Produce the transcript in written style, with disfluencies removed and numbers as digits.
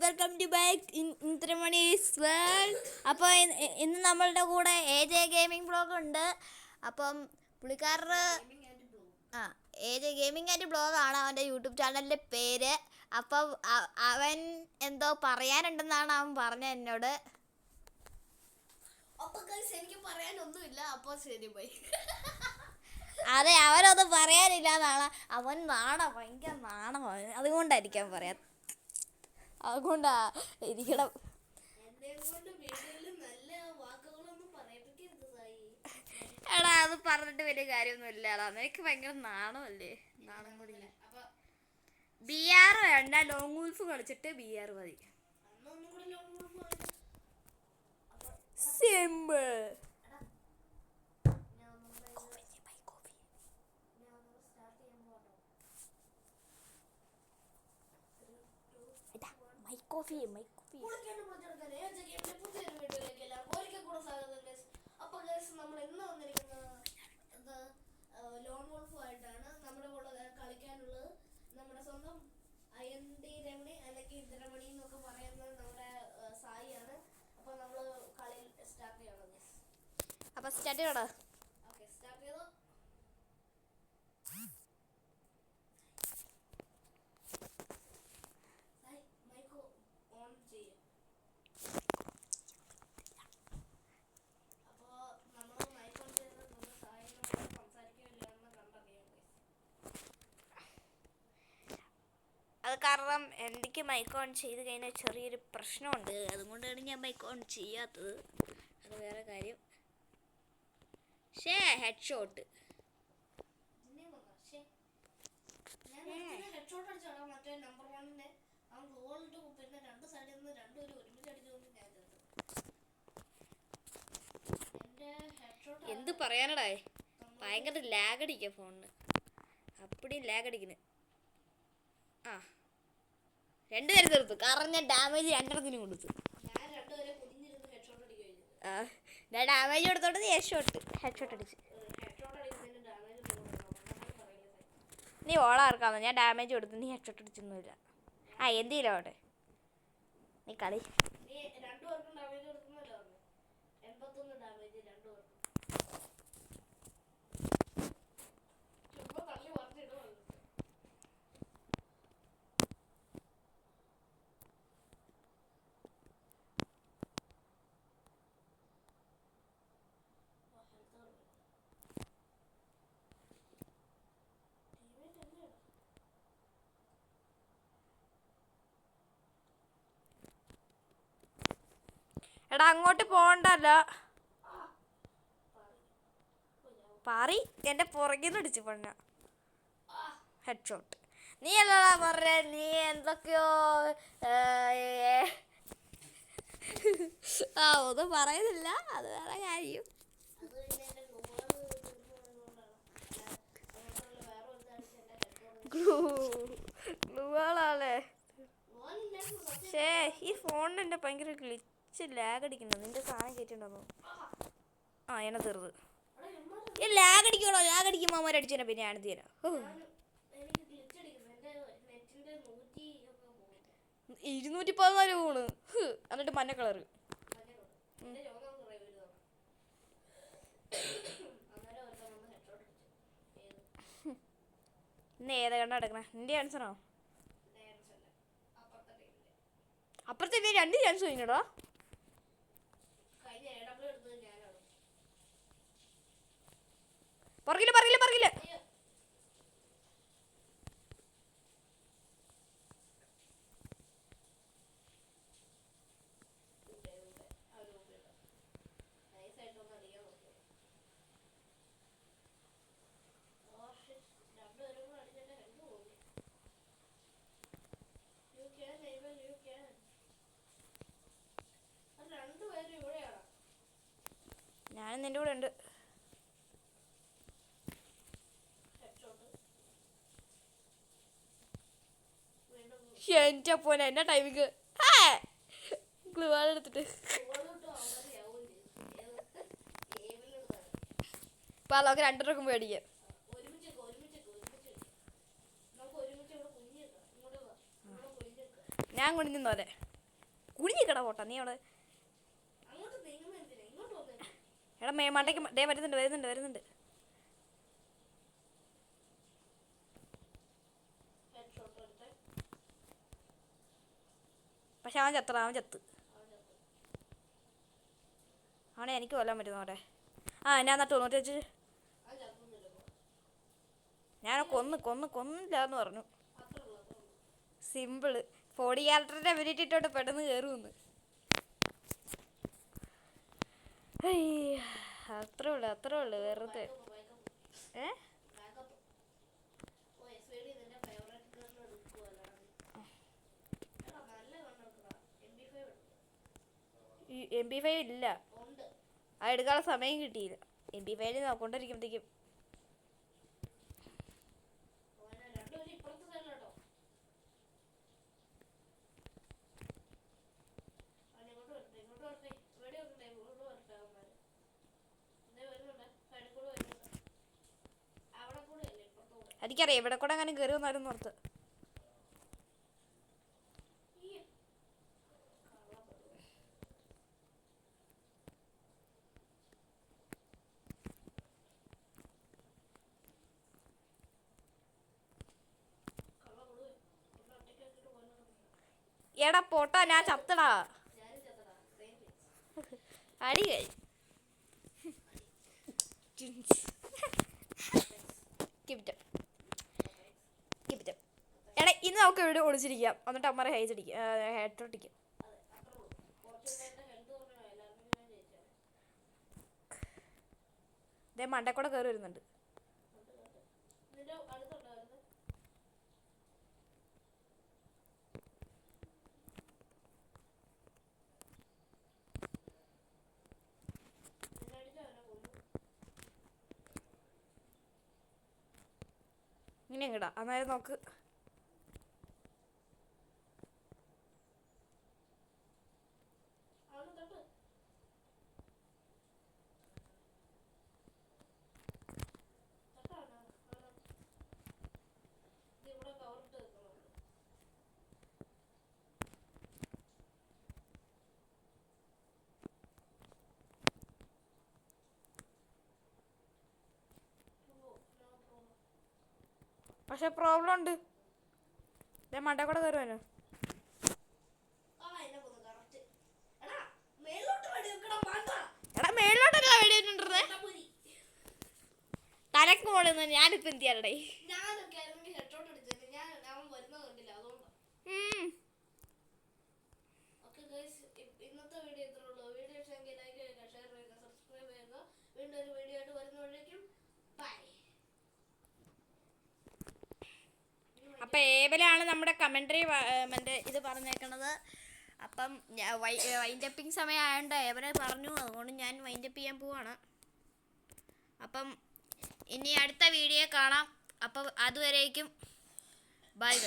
Welcome to back ഇൻത്രമണീസ് world. അപ്പോൾ ഇന്ന് നമ്മളുടെ കൂടെ AJ ഗെയിമിംഗ് ബ്ലോഗ് ഉണ്ട്. അപ്പം പുള്ളിക്കാരുടെ AJ ഗെയിമിംഗ് ആൻഡ് ബ്ലോഗാണ് അവൻ്റെ യൂട്യൂബ് ചാനലിൻ്റെ പേര്. അപ്പം അവൻ എന്തോ പറയാനുണ്ടെന്നാണ് അവൻ പറഞ്ഞത് എന്നോട്. എനിക്ക് പറയാനൊന്നുമില്ല. അപ്പോൾ ശരി ബൈ. അതെ, അവനൊന്നും പറയാനില്ല എന്നാണ്. അവൻ ഭയങ്കര നാണമാണ്, അതുകൊണ്ടായിരിക്കാം പറയാം. അതുകൊണ്ടാ ഇരിക്കണം. എടാ, അത് പറഞ്ഞിട്ട് വലിയ കാര്യമൊന്നുമില്ല. എടാ, നിനക്ക് ഭയങ്കര നാണമല്ലേ? നാണം കൂടി BR വേണ്ട, ലോങ് വൂൾഫ് കളിച്ചിട്ട് BR മതി. സിമ്പിൾ. കോഫി നമ്മൾ എന്ന് വന്നിരിക്കുന്നത് ലോൺ വോൾഫുമായിട്ടാണ്. നമ്മുടെ കൂടെ കളിക്കാനുള്ളത് നമ്മുടെ സ്വന്തം അയന്തി രമണി അല്ലെങ്കിൽ ഇന്ദ്രമണി എന്നൊക്കെ പറയുന്നത് നമ്മുടെ സായിയാണ്. അപ്പോൾ നമ്മൾ കളി സ്റ്റാർട്ട് ചെയ്യണം. അപ്പോൾ സ്റ്റാർട്ട് ചെയ്യണം. ഓക്കെ, സ്റ്റാർട്ട് ചെയ്തോ. അത് കാരണം എനിക്ക് മൈക്ക് ഓൺ ചെയ്ത് കഴിഞ്ഞാൽ ചെറിയൊരു പ്രശ്നമുണ്ട്. അതുകൊണ്ടാണ് ഞാൻ മൈക്ക് ഓൺ ചെയ്യാത്തത്. അത് വേറെ കാര്യം. ഹെഡ് ഷോട്ട് എന്ത് പറയാനടാ, ഭയങ്കര ലാഗ് അടിക്കുക ഫോണിന്. അപ്പടിയും ലാഗ് അടിക്കുന്നു. രണ്ടുപേരും തീർത്തു. കാരണം ഞാൻ ഡാമേജ് രണ്ടെണ്ണത്തിന് കൊടുത്തു. ഞാൻ ഡാമേജ് കൊടുത്തോണ്ട് ഹെഡ് ഷോട്ട് അടിച്ചു. നീ ഓളാർക്കാന്ന്. ഞാൻ ഡാമേജ് കൊടുത്തു, നീ ഹെഡ് ഷോട്ട് അടിച്ചൊന്നുമില്ല. എന്തില്ല അവിടെ നീ കളി. എടാ, അങ്ങോട്ട് പോകണ്ടല്ല. പാറി എൻ്റെ പുറകിൽ നിന്ന് അടിച്ചു പണ്ണ ഹെഡ് ഷോട്ട്. നീ അല്ലടാ പറഞ്ഞ, നീ എന്തൊക്കെയോ ഒന്നും പറയുന്നില്ല. അത് വേറെ കാര്യം. ഗ്ലൂവാളാണേ. ഈ ഫോണിന് എൻ്റെ ഭയങ്കര ഗ്ലിച്ച് ലാഗ് അടിക്കുന്നു. നിന്റെ സാധനം കയറ്റിട്ടുണ്ടോ? എന്നെ തീർന്ന്. ഈ ലാഗ് അടിക്കണോ? ലാഗ് അടിക്കുമ്പോൾ അമ്മ അടിച്ചേനെ. പിന്നെ ഞാൻ തീരാ 214 പോണ്. എന്നിട്ട് മഞ്ഞ കളറ്. ഇന്ന് ഏതാ കണ്ണ എടുക്കണേ? നിന്റെ ആൻസറോ? അപ്പുറത്തെ 2 ചാൻസ് കഴിഞ്ഞോടാ. പറകില്ല. ഞാനും നിന്റെ കൂടെ ഉണ്ട്. എൻ്റെ പോലെ എന്നാ ടൈമിങ്. ഗ്ലൂവാൾ എടുത്തിട്ട് ഇപ്പം നമുക്ക് 2 പേർക്കും മേടിക്കാം. ഞാൻ കുനിഞ്ഞോലെ. കുഴിഞ്ഞിക്കട പോട്ടാ നീ അവിടെ. അങ്ങോട്ട് നീങ്ങുന്ന എന്തിനാ? ഇങ്ങോട്ട് വന്നേ. എടാ മണ്ടയ്ക്ക് ദേ വരുന്നുണ്ട്. ഹെഡ്ഷോട്ട് എടുത്തേ. പക്ഷെ അവൻ ചത്ത്. അവൻ ചത്തു. അവനെ എനിക്ക് കൊല്ലാൻ പറ്റുന്നോടെ. ഞാൻ നട്ടു നോട്ട് വെച്ച്. അവൻ ചത്തൊന്നുമില്ല ഇപ്പൊ. ഞാൻ കൊന്നില്ലാന്ന് പറഞ്ഞു. അത്രേ ഉള്ളൂ. സിമ്പിള്. 40 ക്യാരക്ടറിന്റെ എബിലിറ്റി ഇട്ടോട്ട് പെട്ടെന്ന് കയറുമെന്ന്. അത്രേ ഉള്ളു വെറുതെ. ബാക്കപ്പ്. ഓ എസ്വേഡി നിന്റെ ഫേവറേറ്റ് ഗൺ എടുക്കുവല്ലോ. എടാ നല്ല ഗൺ എടുക്കടാ. MP5 എടുക്ക്. MP5 ഇല്ല. ഉണ്ട്. അത് എടുക്കാനുള്ള സമയം കിട്ടിയില്ല. MP5 നോക്കൊണ്ടിരിക്കുമ്പോഴത്തേക്കും രണ്ടുപേരും ഇപ്പുറത്തെ സൈഡിലോട്ടോ. ഇങ്ങോട്ട് വരട്ടെ. വെടി വെക്കട്ടെ. ഇങ്ങോട്ട് വരട്ടെ അവന്മാര്. ഇതേ വരുന്നുണ്ട്. സൈഡിൽ കൂടെ വരുന്നുണ്ട്. അവിടെ കൂടെ അല്ലേ ഇപ്പുറത്തെ കൂടെ. എനിക്കറിയാം ഇവിടെ കൂടെ അങ്ങനെ കയറി വന്നാലും ഓർത്ത്. എടാ പോട്ടാ ഞാൻ ചത്തടാ. അടി എടാ ഇന്ന് നമുക്ക് ഇവിടെ ഒളിച്ചിരിക്കാം. എന്നിട്ട് അമ്മരെ ഹെഡ്ഷോട്ടിക്കാം. ഇതേ മണ്ടക്കൂടെ കയറി വരുന്നുണ്ട്. ഇങ്ങനെ ഇങ്ങടാ അന്നേരം നോക്ക്. പക്ഷെ പ്രോബ്ലം ഉണ്ട്. മണ്ടേ കൂടെ കയറുവാനോ. എടാ മേളിലോട്ടല്ല വെടിവെച്ചിട്ടുണ്ടേ. തലക്ക് മോളിന്ന് ഞാനിപ്പോ എന്ത് ചെയ്യാനടേ. ഇന്നത്തെ വീഡിയോ ഇത്രേ ഉള്ളൂ. വീഡിയോ ഇഷ്ടമെങ്കിൽ ലൈക്ക് ചെയ്യുക, ഷെയർ ചെയ്യുക, സബ്സ്ക്രൈബ് ചെയ്യുക. വീണ്ടും ഒരു വീഡിയോ ആയിട്ട് വരുന്നവരേക്കും ബൈ. അപ്പം ഏബലാണ് നമ്മുടെ കമൻട്രി ഇത് പറഞ്ഞേക്കണത്. അപ്പം വൈൻഡപ്പിങ് സമയമായതുകൊണ്ട് ഏബലെ പറഞ്ഞു. അതുകൊണ്ട് ഞാൻ വൈൻഡപ്പ് ചെയ്യാൻ പോവാണ്. അപ്പം ഇനി അടുത്ത വീഡിയോ കാണാം. അപ്പം അതുവരേക്കും ബൈ ബൈ.